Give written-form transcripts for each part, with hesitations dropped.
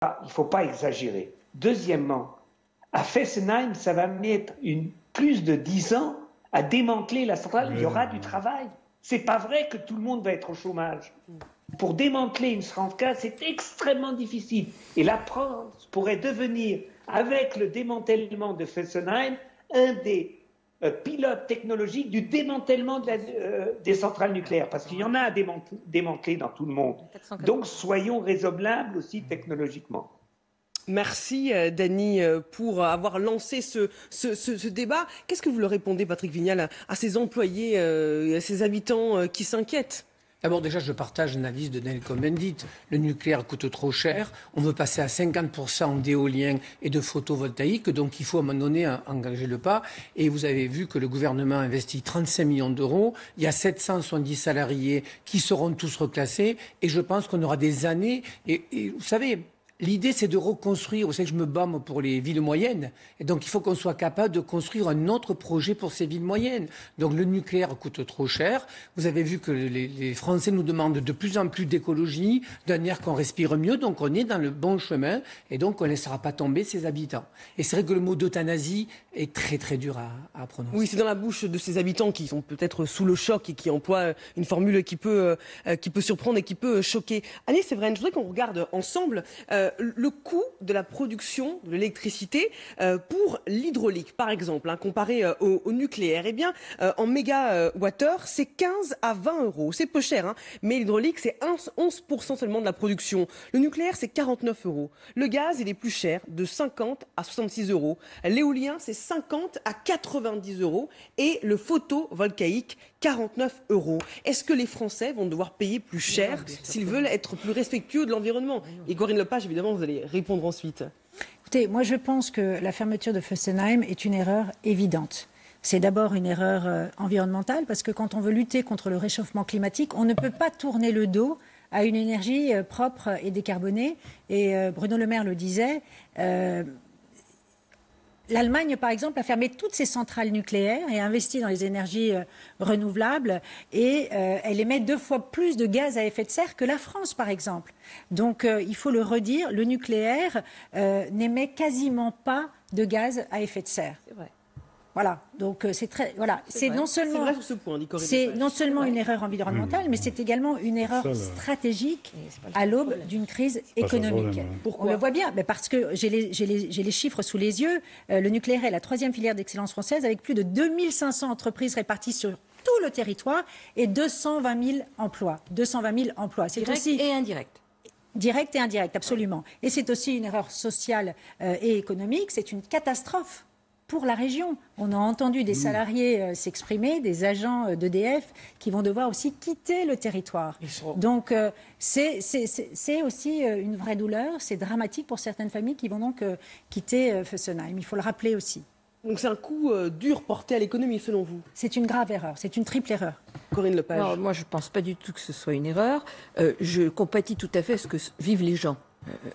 il faut pas exagérer. Deuxièmement, à Fessenheim, ça va mettre plus de 10 ans à démanteler la centrale. Il y aura du travail. C'est pas vrai que tout le monde va être au chômage. Pour démanteler une centrale, c'est extrêmement difficile. Et la France pourrait devenir, avec le démantèlement de Fessenheim, un des pilotes technologiques du démantèlement des centrales nucléaires, parce qu'il y en a à démanteler dans tout le monde. Donc soyons raisonnables aussi technologiquement. Merci Dany pour avoir lancé ce débat. Qu'est-ce que vous leur répondez, Patrick Vignal, à ces employés et à ces habitants qui s'inquiètent ? D'abord, déjà, je partage l'analyse de Daniel Cohn-Bendit. Le nucléaire coûte trop cher. On veut passer à 50% d'éolien et de photovoltaïque. Donc, il faut à un moment donné engager le pas. Et vous avez vu que le gouvernement investit 35 millions d'euros. Il y a 770 salariés qui seront tous reclassés. Et je pense qu'on aura des années. Et vous savez, l'idée, c'est de reconstruire. Vous savez que je me bats pour les villes moyennes. Et donc, il faut qu'on soit capable de construire un autre projet pour ces villes moyennes. Donc, le nucléaire coûte trop cher. Vous avez vu que les Français nous demandent de plus en plus d'écologie, d'un air qu'on respire mieux. Donc, on est dans le bon chemin. Et donc, on ne laissera pas tomber ses habitants. Et c'est vrai que le mot d'euthanasie est très, très dur à prononcer. Oui, c'est dans la bouche de ces habitants qui sont peut-être sous le choc et qui emploient une formule qui peut surprendre et qui peut choquer. Allez, Séverine, je voudrais qu'on regarde ensemble le coût de la production de l'électricité pour l'hydraulique, par exemple, comparé au nucléaire. Eh bien, en mégawattheure, c'est 15 à 20 euros. C'est peu cher, mais l'hydraulique, c'est 11% seulement de la production. Le nucléaire, c'est 49 euros. Le gaz, il est plus cher, de 50 à 66 euros. L'éolien, c'est 50 à 90 euros. Et le photovoltaïque, 49 euros. Est-ce que les Français vont devoir payer plus cher s'ils veulent être plus respectueux de l'environnement ? Et Corinne Lepage, évidemment, vous allez répondre ensuite. Écoutez, moi je pense que la fermeture de Fessenheim est une erreur évidente. C'est d'abord une erreur environnementale parce que quand on veut lutter contre le réchauffement climatique, on ne peut pas tourner le dos à une énergie propre et décarbonée. Et Bruno Le Maire le disait, l'Allemagne, par exemple, a fermé toutes ses centrales nucléaires et a investi dans les énergies renouvelables et elle émet 2 fois plus de gaz à effet de serre que la France, par exemple. Donc, il faut le redire, le nucléaire n'émet quasiment pas de gaz à effet de serre. C'est vrai. Voilà, donc c'est très, voilà, c'est non seulement, vrai sur ce point, dit Corinne c'est Lepage. non seulement une erreur environnementale, mais c'est également une erreur stratégique à l'aube d'une crise économique. Pourquoi ? On le voit bien, mais parce que j'ai les chiffres sous les yeux. Le nucléaire est la 3e filière d'excellence française avec plus de 2500 entreprises réparties sur tout le territoire et 220 000 emplois. 220 000 emplois. C'est direct aussi... et indirect. Direct et indirect, absolument. Et c'est aussi une erreur sociale et économique. C'est une catastrophe pour la région. On a entendu des salariés s'exprimer, des agents d'EDF qui vont devoir aussi quitter le territoire. Donc c'est aussi une vraie douleur, c'est dramatique pour certaines familles qui vont donc quitter Fessenheim. Il faut le rappeler aussi. Donc c'est un coup dur porté à l'économie selon vous ? C'est une grave erreur, c'est une triple erreur. Corinne Lepage. Alors, moi je ne pense pas du tout que ce soit une erreur. Je compatis tout à fait ce que vivent les gens.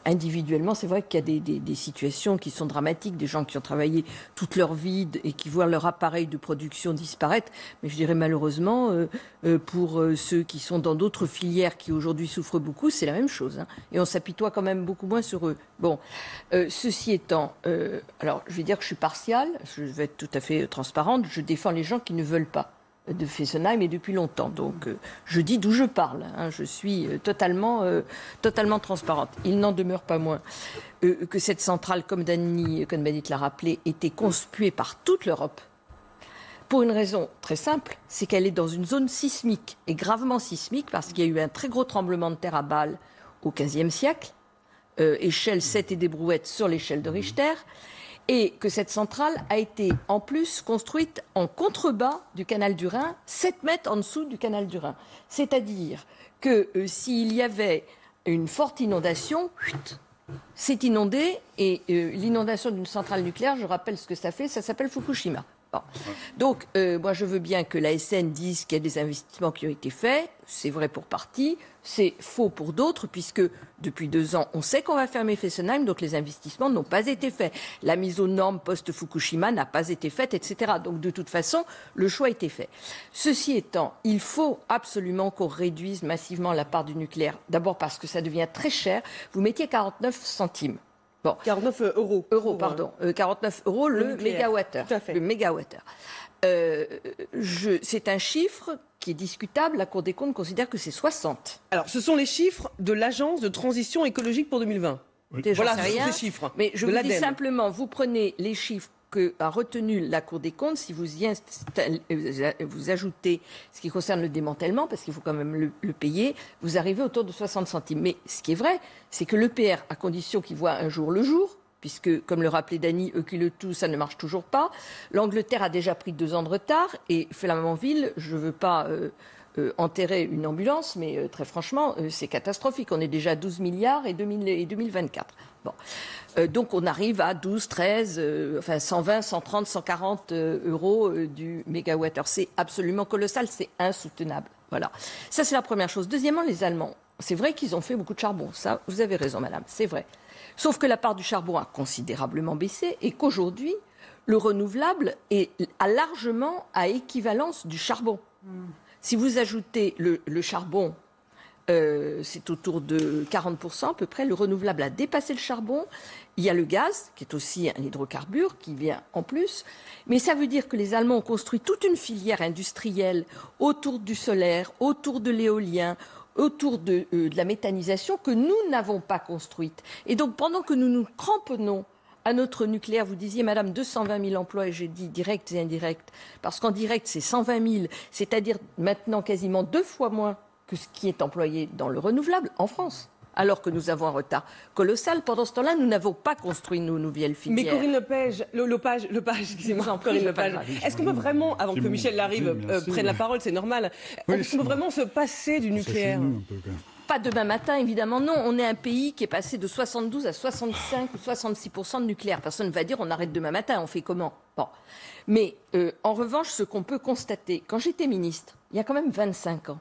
Individuellement, c'est vrai qu'il y a des situations qui sont dramatiques, des gens qui ont travaillé toute leur vie et qui voient leur appareil de production disparaître. Mais je dirais malheureusement, pour ceux qui sont dans d'autres filières qui aujourd'hui souffrent beaucoup, c'est la même chose. Et on s'apitoie quand même beaucoup moins sur eux. Bon, ceci étant, alors je vais dire que je suis partiale, je vais être tout à fait transparente, je défends les gens qui ne veulent pas de Fessenheim et depuis longtemps. Donc je dis d'où je parle. Je suis totalement transparente. Il n'en demeure pas moins que cette centrale, comme Dany Cohn-Bendit l'a rappelé, était conspuée par toute l'Europe pour une raison très simple, c'est qu'elle est dans une zone sismique et gravement sismique parce qu'il y a eu un très gros tremblement de terre à Bâle au XVe siècle, échelle 7 et des brouettes sur l'échelle de Richter. Et que cette centrale a été en plus construite en contrebas du canal du Rhin, 7 mètres en dessous du canal du Rhin. C'est-à-dire que s'il y avait une forte inondation, c'est inondé. Et l'inondation d'une centrale nucléaire, je rappelle ce que ça fait, ça s'appelle Fukushima. Bon. Donc, moi, je veux bien que l'ASN dise qu'il y a des investissements qui ont été faits. C'est vrai pour partie. C'est faux pour d'autres, puisque depuis 2 ans, on sait qu'on va fermer Fessenheim, donc les investissements n'ont pas été faits. La mise aux normes post-Fukushima n'a pas été faite, etc. Donc, de toute façon, le choix a été fait. Ceci étant, il faut absolument qu'on réduise massivement la part du nucléaire. D'abord parce que ça devient très cher. Vous mettiez 49 centimes. Bon. 49 euros. 49 euros le mégawattheure. Tout à fait. Le mégawattheure. C'est un chiffre qui est discutable. La Cour des comptes considère que c'est 60. Alors, ce sont les chiffres de l'Agence de transition écologique pour 2020. Oui. Voilà, ce sont rien, ces chiffres. Mais je vous dis simplement, vous prenez les chiffres qu'a retenu la Cour des comptes, si vous vous ajoutez ce qui concerne le démantèlement, parce qu'il faut quand même le payer, vous arrivez autour de 60 centimes. Mais ce qui est vrai, c'est que l'EPR, à condition qu'il voit un jour le jour, puisque, comme le rappelait Dany, eux qui le tout, ça ne marche toujours pas. L'Angleterre a déjà pris 2 ans de retard, et Flamanville, je ne veux pas enterrer une ambulance, mais très franchement, c'est catastrophique. On est déjà à 12 milliards et 2024. Bon. Donc on arrive à 12, 13, 120, 130, 140 euros du mégawattheure. C'est absolument colossal, c'est insoutenable. Voilà. Ça, c'est la première chose. Deuxièmement, les Allemands. C'est vrai qu'ils ont fait beaucoup de charbon. Ça, vous avez raison, madame, c'est vrai. Sauf que la part du charbon a considérablement baissé et qu'aujourd'hui, le renouvelable a largement à équivalence du charbon. Si vous ajoutez le charbon, c'est autour de 40% à peu près. Le renouvelable a dépassé le charbon. Il y a le gaz, qui est aussi un hydrocarbure, qui vient en plus. Mais ça veut dire que les Allemands ont construit toute une filière industrielle autour du solaire, autour de l'éolien, autour de la méthanisation que nous n'avons pas construite. Et donc, pendant que nous nous cramponnons à notre nucléaire, vous disiez, madame, 220 000 emplois, et j'ai dit directs et indirects, parce qu'en direct, c'est 120 000, c'est-à-dire maintenant quasiment 2 fois moins que ce qui est employé dans le renouvelable en France. Alors que nous avons un retard colossal. Pendant ce temps-là, nous n'avons pas construit nos nouvelles filières. Mais Corinne Lepage, excusez-moi, Corinne Lepage, est-ce qu'on peut vraiment, avant que Michel Larive prenne la parole, c'est normal, est-ce qu'on peut vraiment se passer du nucléaire ? Pas demain matin, évidemment, non. On est un pays qui est passé de 72 à 65 ou 66% de nucléaire. Personne ne va dire on arrête demain matin, on fait comment ? Bon. Mais en revanche, ce qu'on peut constater, quand j'étais ministre, il y a quand même 25 ans,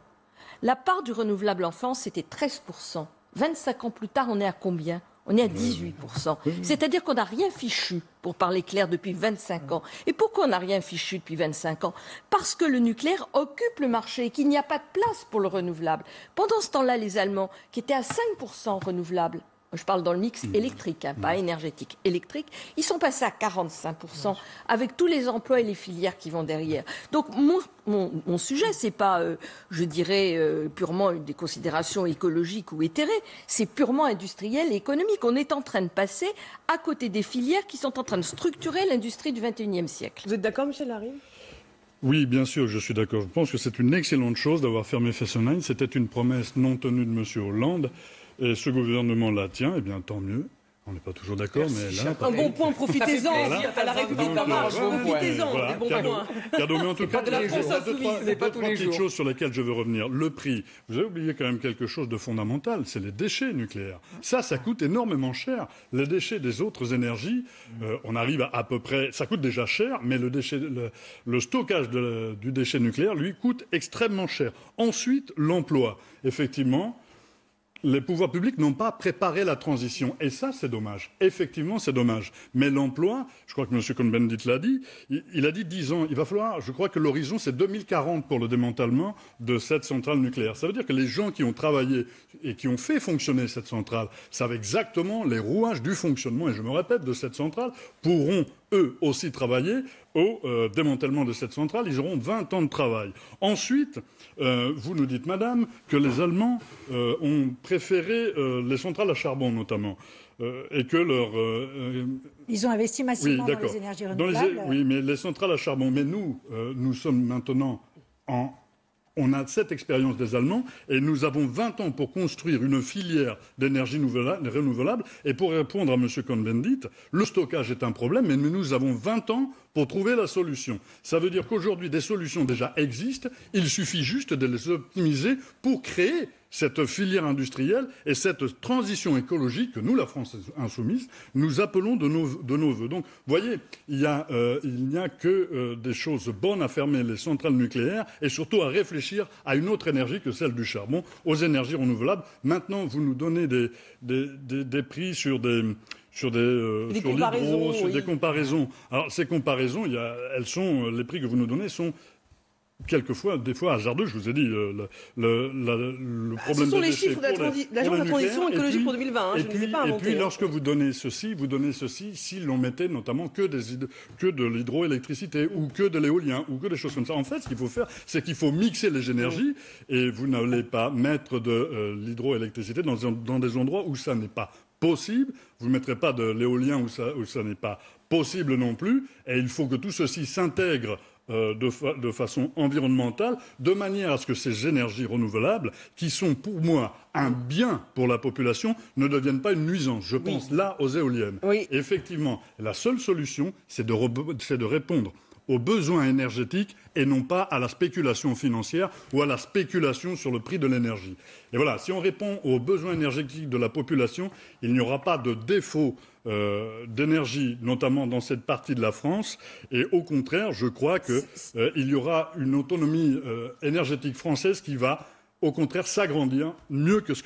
la part du renouvelable en France, c'était 13%. 25 ans plus tard, on est à combien ? On est à 18%. C'est-à-dire qu'on n'a rien fichu, pour parler clair, depuis 25 ans. Et pourquoi on n'a rien fichu depuis 25 ans ? Parce que le nucléaire occupe le marché et qu'il n'y a pas de place pour le renouvelable. Pendant ce temps-là, les Allemands, qui étaient à 5% renouvelables, je parle dans le mix électrique, pas énergétique, électrique, ils sont passés à 45% avec tous les emplois et les filières qui vont derrière. Donc mon sujet, c'est pas, je dirais, purement des considérations écologiques ou éthérées, c'est purement industriel et économique. On est en train de passer à côté des filières qui sont en train de structurer l'industrie du XXIe siècle. Vous êtes d'accord, Michel Larive ? Oui, bien sûr, je suis d'accord. Je pense que c'est une excellente chose d'avoir fermé Fessenheim. C'était une promesse non tenue de M. Hollande. Et ce gouvernement la tient, eh bien tant mieux. On n'est pas toujours d'accord, mais là... Un bon point, profitez-en à la République en marche. Profitez-en, voilà, des bons points. Cadeau, mais en tout cas, il y a deux, trois petites choses sur lesquelles je veux revenir. Le prix. Vous avez oublié quand même quelque chose de fondamental, c'est les déchets nucléaires. Ça coûte énormément cher. Les déchets des autres énergies, on arrive à peu près... Ça coûte déjà cher, mais le stockage du déchet nucléaire, lui, coûte extrêmement cher. Ensuite, l'emploi. Effectivement... Les pouvoirs publics n'ont pas préparé la transition. Et ça, c'est dommage. Effectivement, c'est dommage. Mais l'emploi, je crois que M. Cohn-Bendit l'a dit, il a dit 10 ans. Il va falloir, je crois que l'horizon, c'est 2040 pour le démantèlement de cette centrale nucléaire. Ça veut dire que les gens qui ont travaillé et qui ont fait fonctionner cette centrale savent exactement les rouages du fonctionnement, et je me répète, de cette centrale, pourront eux aussi travailler au démantèlement de cette centrale. Ils auront 20 ans de travail. Ensuite, vous nous dites, madame, que les Allemands ont préféré les centrales à charbon, notamment, et que ils ont investi massivement dans les énergies renouvelables. Oui, mais les centrales à charbon. Mais nous, nous sommes maintenant on a cette expérience des Allemands et nous avons 20 ans pour construire une filière d'énergie renouvelable. Et pour répondre à M. Cohn-Bendit, le stockage est un problème, mais nous avons 20 ans pour trouver la solution. Ça veut dire qu'aujourd'hui, des solutions déjà existent. Il suffit juste de les optimiser pour créer cette filière industrielle et cette transition écologique que nous, la France insoumise, nous appelons de nos voeux. Donc, vous voyez, il n'y a que des choses bonnes à fermer les centrales nucléaires et surtout à réfléchir à une autre énergie que celle du charbon, aux énergies renouvelables. Maintenant, vous nous donnez des prix sur l'hydro, sur des comparaisons. Alors, ces comparaisons, les prix que vous nous donnez sont des fois hasardeux. Je vous ai dit, le problème ce sont des les déchets chiffres de l'Agence de la transition écologique pour 2020. Je ne les ai pas inventés. Et puis, lorsque vous donnez ceci, si l'on mettait notamment que de l'hydroélectricité ou que de l'éolien ou que des choses comme ça. En fait, ce qu'il faut faire, c'est qu'il faut mixer les énergies et vous n'allez pas mettre de l'hydroélectricité dans des endroits où ça n'est pas possible. Vous ne mettrez pas de l'éolien où ça n'est pas possible non plus. Et il faut que tout ceci s'intègre de façon environnementale, de manière à ce que ces énergies renouvelables, qui sont pour moi un bien pour la population, ne deviennent pas une nuisance. Je pense là aux éoliennes. Oui. Effectivement, la seule solution, c'est de répondre aux besoins énergétiques et non pas à la spéculation financière ou à la spéculation sur le prix de l'énergie. Et voilà, si on répond aux besoins énergétiques de la population, il n'y aura pas de défaut d'énergie, notamment dans cette partie de la France. Et au contraire, je crois qu'il y aura une autonomie énergétique française qui va au contraire s'agrandir mieux que ce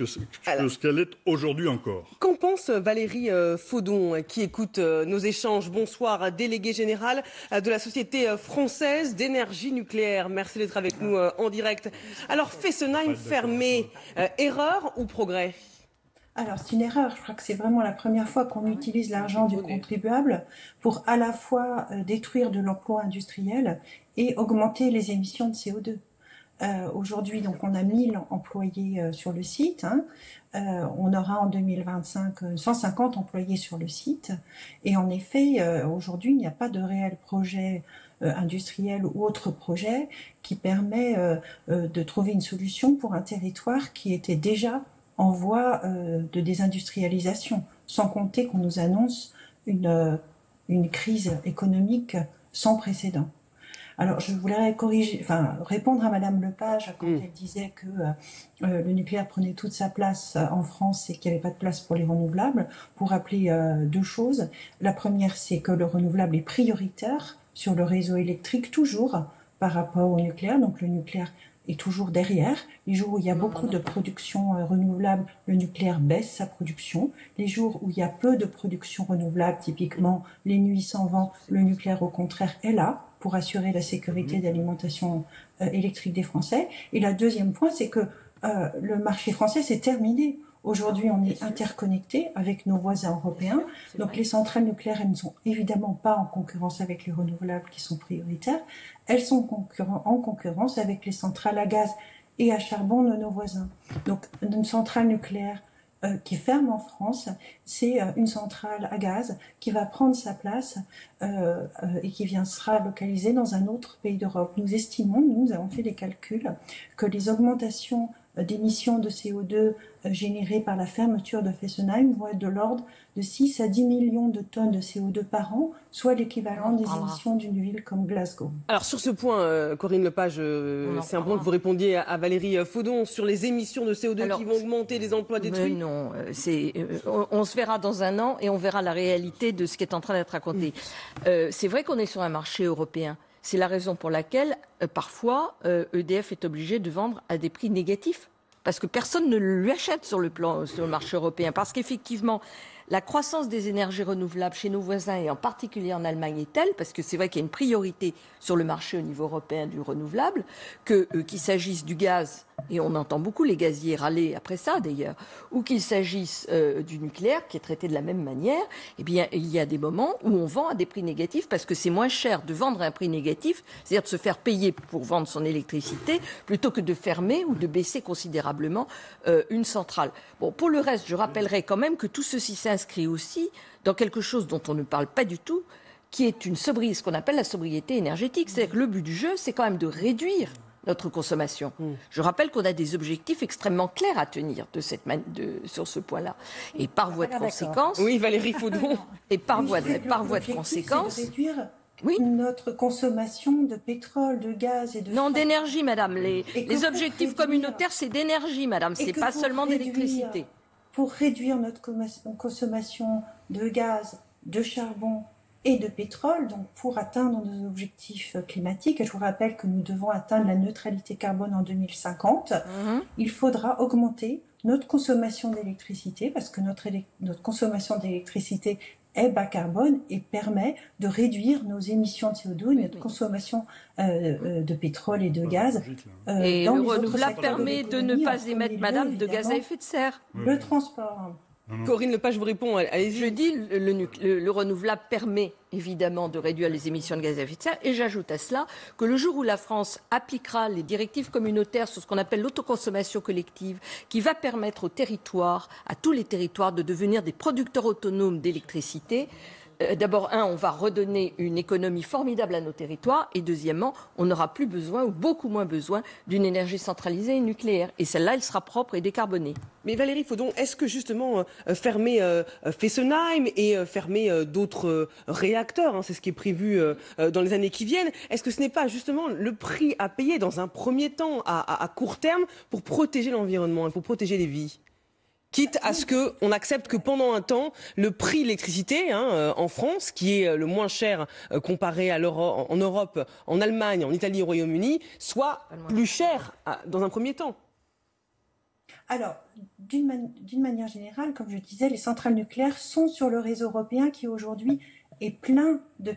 qu'elle est aujourd'hui encore. Qu'en pense Valérie Faudon, qui écoute nos échanges? Bonsoir, déléguée générale de la Société française d'énergie nucléaire. Merci d'être avec nous en direct. Alors, Fessenheim fermé, erreur ou progrès? Alors, c'est une erreur. Je crois que c'est vraiment la première fois qu'on utilise l'argent du contribuable pour à la fois détruire de l'emploi industriel et augmenter les émissions de CO2. Aujourd'hui, donc, on a 1000 employés sur le site. On aura en 2025 150 employés sur le site. Et en effet, aujourd'hui, il n'y a pas de réel projet industriel ou autre projet qui permet de trouver une solution pour un territoire qui était déjà en voie de désindustrialisation, sans compter qu'on nous annonce une crise économique sans précédent. Alors, je voudrais répondre à Madame Lepage quand elle disait que le nucléaire prenait toute sa place en France et qu'il n'y avait pas de place pour les renouvelables, pour rappeler deux choses. La première, c'est que le renouvelable est prioritaire sur le réseau électrique, toujours par rapport au nucléaire. Donc, le nucléaire est toujours derrière. Les jours où il y a beaucoup de production renouvelable, le nucléaire baisse sa production. Les jours où il y a peu de production renouvelable, typiquement les nuits sans vent, le nucléaire au contraire est là pour assurer la sécurité d'alimentation électrique des Français. Et le deuxième point, c'est que le marché français s'est terminé. Aujourd'hui, on est interconnectés avec nos voisins européens. Donc les centrales nucléaires, elles ne sont évidemment pas en concurrence avec les renouvelables qui sont prioritaires. Elles sont en concurrence avec les centrales à gaz et à charbon de nos voisins. Donc une centrale nucléaire qui ferme en France, c'est une centrale à gaz qui va prendre sa place et qui sera localisée dans un autre pays d'Europe. Nous avons fait des calculs, que les augmentations d'émissions de CO2 générées par la fermeture de Fessenheim vont être de l'ordre de 6 à 10 millions de tonnes de CO2 par an, soit l'équivalent des émissions d'une ville comme Glasgow. Alors sur ce point, Corinne Lepage, c'est un point que vous répondiez à Valérie Faudon sur les émissions de CO2 qui vont augmenter, les emplois détruits. Non, on se verra dans un an et on verra la réalité de ce qui est en train d'être raconté. C'est vrai qu'on est sur un marché européen. C'est la raison pour laquelle, parfois, EDF est obligé de vendre à des prix négatifs. Parce que personne ne lui achète sur le marché européen. Parce qu'effectivement, la croissance des énergies renouvelables chez nos voisins, et en particulier en Allemagne, est telle, parce que c'est vrai qu'il y a une priorité sur le marché au niveau européen du renouvelable, qu'il s'agisse du gaz, et on entend beaucoup les gaziers râler après ça d'ailleurs, ou qu'il s'agisse du nucléaire, qui est traité de la même manière, eh bien, il y a des moments où on vend à des prix négatifs, parce que c'est moins cher de vendre à un prix négatif, c'est-à-dire de se faire payer pour vendre son électricité, plutôt que de fermer ou de baisser considérablement une centrale. Bon, pour le reste, je rappellerai quand même que tout ceci s'inscrit aussi dans quelque chose dont on ne parle pas du tout, qui est ce qu'on appelle la sobriété énergétique. C'est-à-dire que le but du jeu, c'est quand même de réduire notre consommation. Je rappelle qu'on a des objectifs extrêmement clairs à tenir sur ce point-là. Et par voie de conséquence... Oui, Valérie Faudon. Et par voie de conséquence... réduire Oui. notre consommation de pétrole, de gaz et de Non, charbon. d'énergie, madame. Et que Les pour objectifs réduire- communautaires, c'est d'énergie, madame. et C'est que pas pour seulement réduire- d'électricité. Pour réduire notre consommation de gaz, de charbon et de pétrole, donc pour atteindre nos objectifs climatiques, et je vous rappelle que nous devons atteindre la neutralité carbone en 2050, il faudra augmenter notre consommation d'électricité, parce que notre consommation d'électricité est bas carbone et permet de réduire nos émissions de CO2 et notre consommation de pétrole et de gaz. Et dans le les autres renouvelable secteurs de permet de l'économie, ne en pas premier émettre, lieu, madame, de gaz à évidemment, effet de serre. le transport. Corinne Lepage, je vous réponds. Allez-y. Je dis, le renouvelable permet évidemment de réduire les émissions de gaz à effet de serre. Et j'ajoute à cela que le jour où la France appliquera les directives communautaires sur ce qu'on appelle l'autoconsommation collective, qui va permettre aux territoires, à tous les territoires, de devenir des producteurs autonomes d'électricité, d'abord, on va redonner une économie formidable à nos territoires. Et deuxièmement, on n'aura plus besoin, ou beaucoup moins besoin, d'une énergie centralisée et nucléaire. Et celle-là, elle sera propre et décarbonée. Mais Valérie Faudon, est-ce que justement fermer Fessenheim et fermer d'autres réacteurs, hein, c'est ce qui est prévu dans les années qui viennent, est-ce que ce n'est pas justement le prix à payer dans un premier temps, à court terme, pour protéger l'environnement et pour protéger les vies ? Quitte à ce qu'on accepte que pendant un temps, le prix de l'électricité en France, qui est le moins cher comparé à en Europe, en Allemagne, en Italie, au Royaume-Uni, soit plus cher dans un premier temps. Alors, d'une manière générale, comme je disais, les centrales nucléaires sont sur le réseau européen qui aujourd'hui est plein de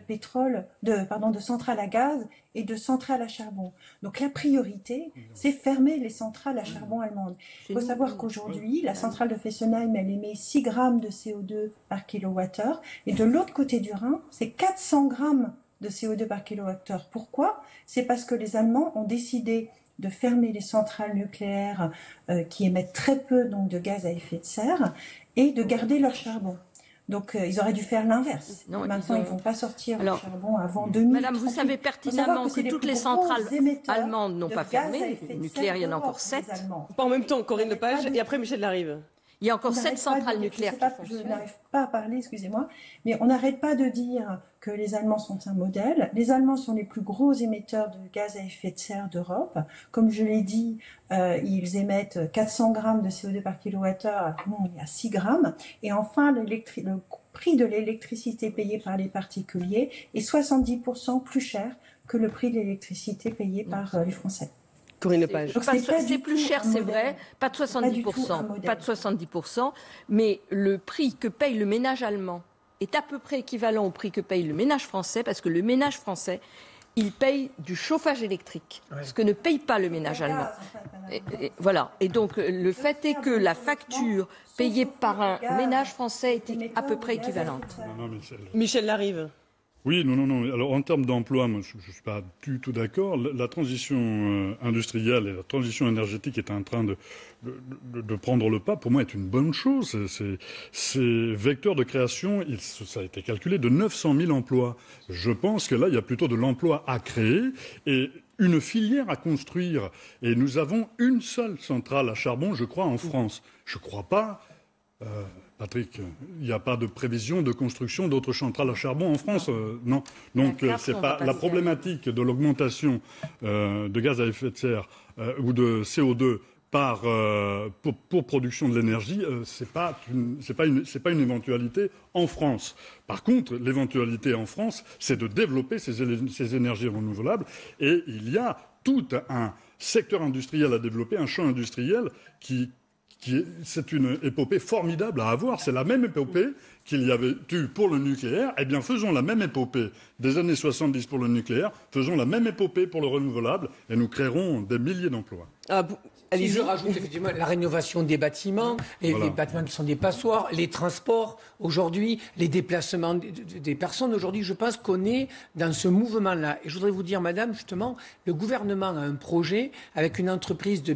de centrales à gaz et de centrales à charbon. Donc la priorité, c'est fermer les centrales à charbon allemandes. Il faut savoir qu'aujourd'hui, la centrale de Fessenheim, elle émet 6 grammes de CO2 par kilowattheure, et de l'autre côté du Rhin, c'est 400 grammes de CO2 par kilowattheure. Pourquoi ? C'est parce que les Allemands ont décidé de fermer les centrales nucléaires qui émettent très peu donc, de gaz à effet de serre et de garder leur charbon. Donc, ils auraient dû faire l'inverse. Maintenant, ils ne vont pas sortir le charbon avant 2030. Madame, vous savez pertinemment que toutes les centrales allemandes n'ont pas fermé. Le nucléaire, il y en a encore 7. Pas en même temps, Corinne Lepage, et après Michel Larive. Il y a encore 7 centrales nucléaires qui fonctionnent. Je fonctionnent. n'arrive pas à parler, excusez-moi, mais on n'arrête pas de dire que les Allemands sont un modèle. Les Allemands sont les plus gros émetteurs de gaz à effet de serre d'Europe. Comme je l'ai dit, ils émettent 400 grammes de CO2 par kilowattheure, nous on est à 6 grammes. Et enfin, le prix de l'électricité payé par les particuliers est 70% plus cher que le prix de l'électricité payé par les Français. Corinne Lepage. C'est plus cher, c'est vrai, pas de 70%, mais le prix que paye le ménage allemand est à peu près équivalent au prix que paye le ménage français, parce que le ménage français, il paye du chauffage électrique, ce que ne paye pas le ménage allemand. Voilà. Et donc, le fait est que la facture payée par un ménage français était à peu près équivalente. Michel Larive. Oui, non. Alors, en termes d'emploi, moi, je ne suis pas du tout d'accord. La transition industrielle et la transition énergétique est en train de prendre le pas. Pour moi, est une bonne chose. C'est vecteur de création, ça a été calculé, de 900 000 emplois. Je pense que là, il y a plutôt de l'emploi à créer et une filière à construire. Et nous avons une seule centrale à charbon, je crois, en France. Je ne crois pas... Patrick, il n'y a pas de prévision de construction d'autres centrales à charbon en France, non. Donc c'est pas la problématique de l'augmentation de gaz à effet de serre ou de CO2 pour production de l'énergie, c'est pas une éventualité en France. Par contre, l'éventualité en France, c'est de développer ces énergies renouvelables, et il y a tout un secteur industriel à développer, un champ industriel c'est une épopée formidable à avoir. C'est la même épopée qu'il y avait eu pour le nucléaire. Eh bien, faisons la même épopée des années 70 pour le nucléaire, faisons la même épopée pour le renouvelable, et nous créerons des milliers d'emplois. Si je rajoute effectivement la rénovation des bâtiments, les bâtiments qui sont des passoires, les transports aujourd'hui, les déplacements des personnes. Aujourd'hui, je pense qu'on est dans ce mouvement-là. Et je voudrais vous dire, madame, justement, le gouvernement a un projet avec une entreprise de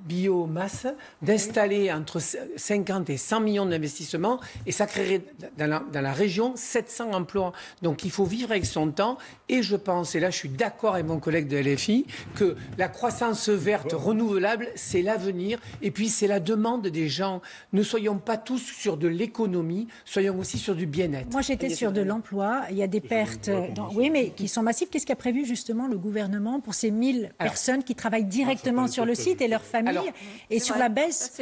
biomasse d'installer entre 50 et 100 millions d'investissements, et ça créerait dans la région 700 emplois. Donc il faut vivre avec son temps, et je pense, et là je suis d'accord avec mon collègue de LFI, que la croissance verte renouvelable renouvelables, c'est l'avenir. Et puis, c'est la demande des gens. Ne soyons pas tous sur de l'économie, soyons aussi sur du bien-être. Moi, j'étais sur de l'emploi. Il y a des pertes, oui, mais qui sont massives. Qu'est-ce qu'a prévu justement le gouvernement pour ces 1000 personnes qui travaillent directement sur le site et leurs familles, et sur la baisse,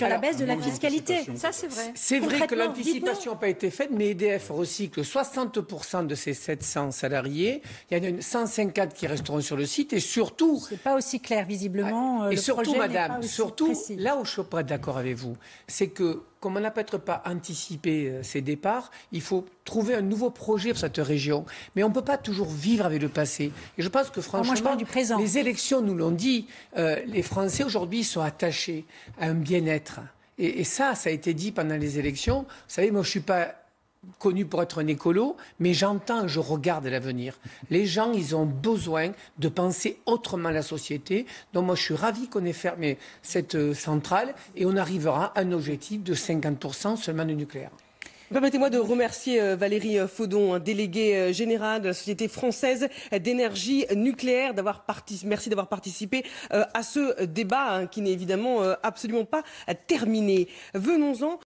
la baisse de la fiscalité? Ça, c'est vrai. C'est vrai que l'anticipation n'a pas été faite, mais EDF recycle 60% de ses 700 salariés. Il y en a 154 qui resteront sur le site, et surtout... C'est pas aussi clair, visiblement. Et surtout, madame, précis. là où je ne suis pas d'accord avec vous, c'est que, comme on n'a peut-être pas anticipé ces départs, il faut trouver un nouveau projet pour cette région. Mais on ne peut pas toujours vivre avec le passé. Et je pense que franchement, moi, je parle du présent. Les élections nous l'ont dit. Les Français aujourd'hui sont attachés à un bien-être. Et ça a été dit pendant les élections. Vous savez, moi je ne suis pas connu pour être un écolo, mais j'entends, je regarde l'avenir. Les gens, ils ont besoin de penser autrement la société. Donc moi, je suis ravi qu'on ait fermé cette centrale et on arrivera à un objectif de 50% seulement de nucléaire. Permettez-moi de remercier Valérie Faudon, déléguée générale de la Société française d'énergie nucléaire, merci d'avoir participé à ce débat qui n'est évidemment absolument pas terminé. Venons-en